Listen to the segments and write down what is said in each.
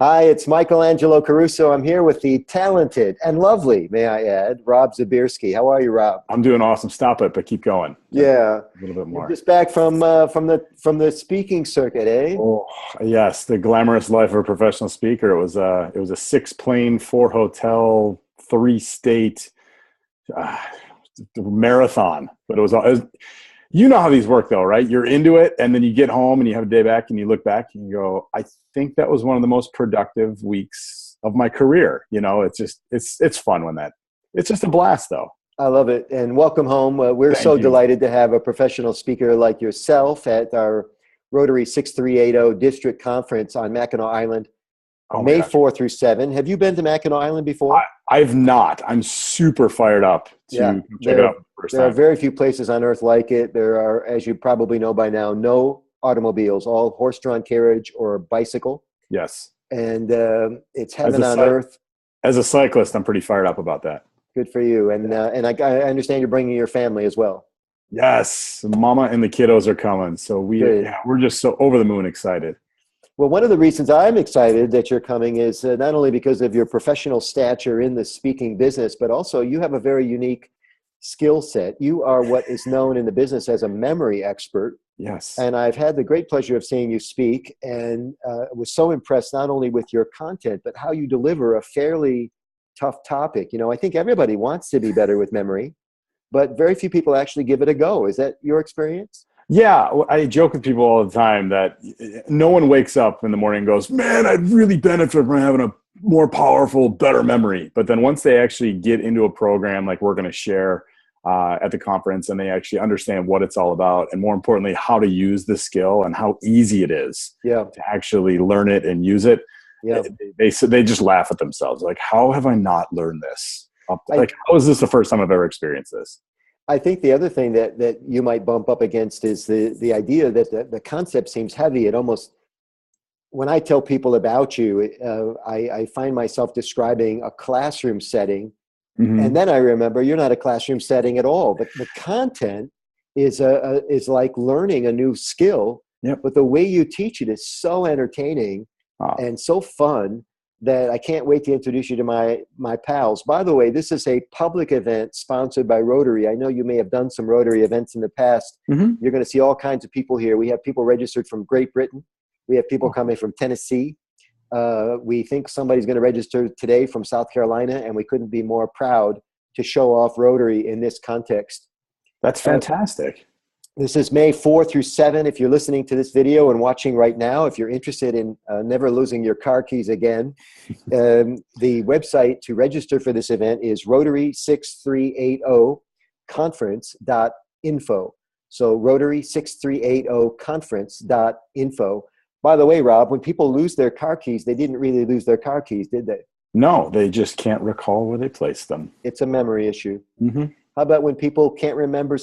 Hi, it's Angelo Caruso. I'm here with the talented and lovely, may I add, Robb Zbierski. How are you, Rob? I'm doing awesome. Stop it, but keep going. A Yeah, little bit you're more. just back from the speaking circuit, eh? Oh, yes, the glamorous life of a professional speaker. It was a six-plane, four-hotel, three-state uh, marathon. But you know how these work, though, right? You're into it, and then you get home and you have a day back, and you look back and you go, "I think that was one of the most productive weeks of my career." It's fun it's just a blast, though. I love it, and welcome home. We're so Thank you. delighted to have a professional speaker like yourself at our Rotary 6380 District Conference on Mackinac Island, Oh my May gosh. 4 through 7. Have you been to Mackinac Island before? I've not. I'm super fired up Yeah, to check it out for the first there are time. very few places on earth like it. There are, as you probably know by now, no automobiles, all horse-drawn carriage or bicycle, Yes. and it's As heaven a on cy- earth. as a cyclist, I'm pretty fired up about that. Good for you, and Yeah. I understand you're bringing your family as well. Yes, Mama and the kiddos are coming, so Good. we're just so over the moon excited. Well, one of the reasons I'm excited that you're coming is not only because of your professional stature in the speaking business, but also you have a very unique skill set. You are what is known in the business as a memory expert. Yes. And I've had the great pleasure of seeing you speak and was so impressed not only with your content, but how you deliver a fairly tough topic. You know, I think everybody wants to be better with memory, but very few people actually give it a go. Is that your experience? Yeah, I joke with people all the time that no one wakes up in the morning and goes, "Man, I'd really benefit from having a more powerful, better memory." But then once they actually get into a program like we're going to share at the conference, and they actually understand what it's all about, and more importantly, how to use the skill and how easy it is Yeah, to actually learn it and use it, yeah. they just laugh at themselves. Like, how have I not learned this? I, Like, how is this the first time I've ever experienced this? I think the other thing that you might bump up against is the idea that the concept seems heavy. It almost, when I tell people about you, I find myself describing a classroom setting. And Hmm. then I remember you're not a classroom setting at all, but the content is like learning a new skill. Yep. But the way you teach it is so entertaining Uh, and so fun that I can't wait to introduce you to my pals. By the way, this is a public event sponsored by Rotary. I know you may have done some Rotary events in the past. mhm. You're going to see all kinds of people here. We have people registered from Great Britain. We have people coming from Tennessee. We think somebody's going to register today from South Carolina, and we couldn't be more proud to show off Rotary in this context. That's Uh, fantastic. this is May 4 through 7. If you're listening to this video and watching right now, if you're interested in never losing your car keys again, the website to register for this event is rotary6380conference.info. So rotary6380conference.info. By the way, Rob, when people lose their car keys, they didn't really lose their car keys, did they? No, they just can't recall where they placed them. It's a memory issue. Hmm. How about when people can't remember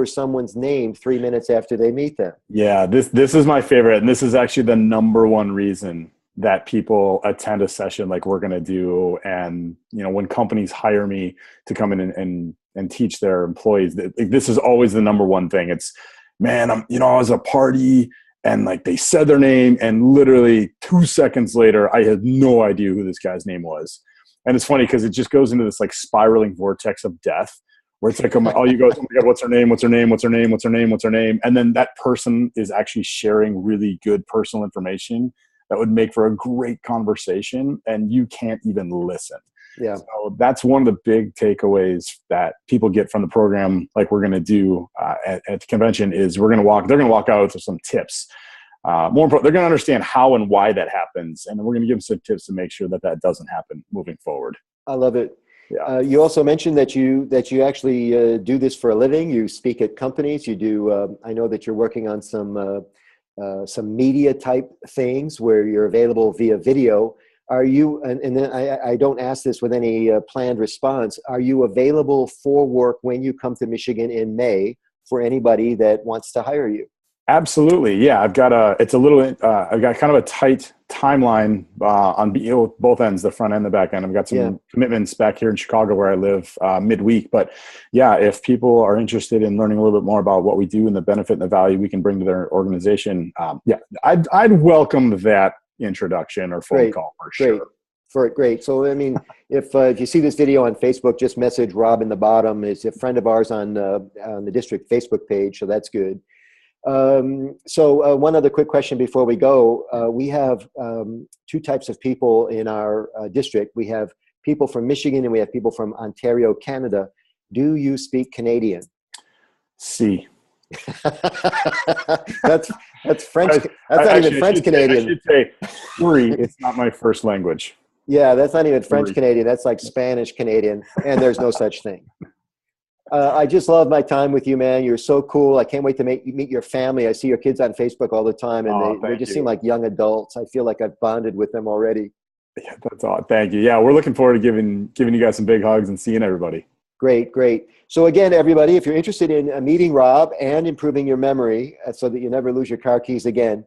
someone's name 3 minutes after they meet them? Yeah, this is my favorite, and this is actually the number one reason that people attend a session like we're going to do. And when companies hire me to come in and teach their employees, this is always the number one thing. It's, man, I was at a party and like they said their name, and literally 2 seconds later, I had no idea who this guy's name was. And it's funny because it just goes into this like spiraling vortex of death, where it's like, oh, you go, oh my God, what's her name? What's her name? What's her name? What's her name? What's her name? And then that person is actually sharing really good personal information that would make for a great conversation, and you can't even listen. Yeah. So that's one of the big takeaways that people get from the program, like we're going to do at the convention, is they're going to walk out with some tips. More important, they're going to understand how and why that happens, and then we're going to give them some tips to make sure that doesn't happen moving forward. I love it. Yeah. You also mentioned that you actually do this for a living. You speak at companies. You do. I know that you're working on some media type things where you're available via video. Are you? And then I don't ask this with any planned response. Are you available for work when you come to Michigan in May for anybody that wants to hire you? Absolutely. Yeah. I've got I've got kind of a tight timeline on both ends, the front and the back end. I've got some commitments back here in Chicago where I live midweek. But yeah, if people are interested in learning a little bit more about what we do and the benefit and the value we can bring to their organization, I'd welcome that introduction or phone Great, call for great, sure. great. So, I mean, if you see this video on Facebook, just message Rob in the bottom. He's a friend of ours on the district Facebook page, so that's good. So one other quick question before we go. We have two types of people in our district. We have people from Michigan and we have people from Ontario, Canada. Do you speak Canadian? See. That's French. That's not even French Canadian. I should say three. It's not my first language. Yeah, that's not even French Canadian. That's like Spanish Canadian, and there's no such thing. I just love my time with you, man. You're so cool. I can't wait to meet your family. I see your kids on Facebook all the time, and they just seem like young adults. I feel like I've bonded with them already. Yeah, that's all. Thank you. Yeah, we're looking forward to giving you guys some big hugs and seeing everybody. Great, great. So again, everybody, if you're interested in meeting Rob and improving your memory so that you never lose your car keys again,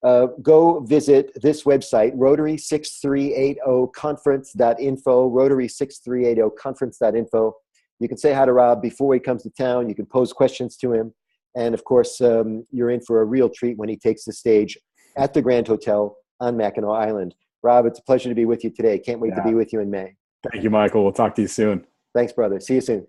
go visit this website, rotary6380conference.info, rotary6380conference.info. You can say hi to Rob before he comes to town. You can pose questions to him. And of course, you're in for a real treat when he takes the stage at the Grand Hotel on Mackinac Island. Rob, it's a pleasure to be with you today. Can't wait to be with you in May. Thank you, Michael. We'll talk to you soon. Thanks, brother. See you soon.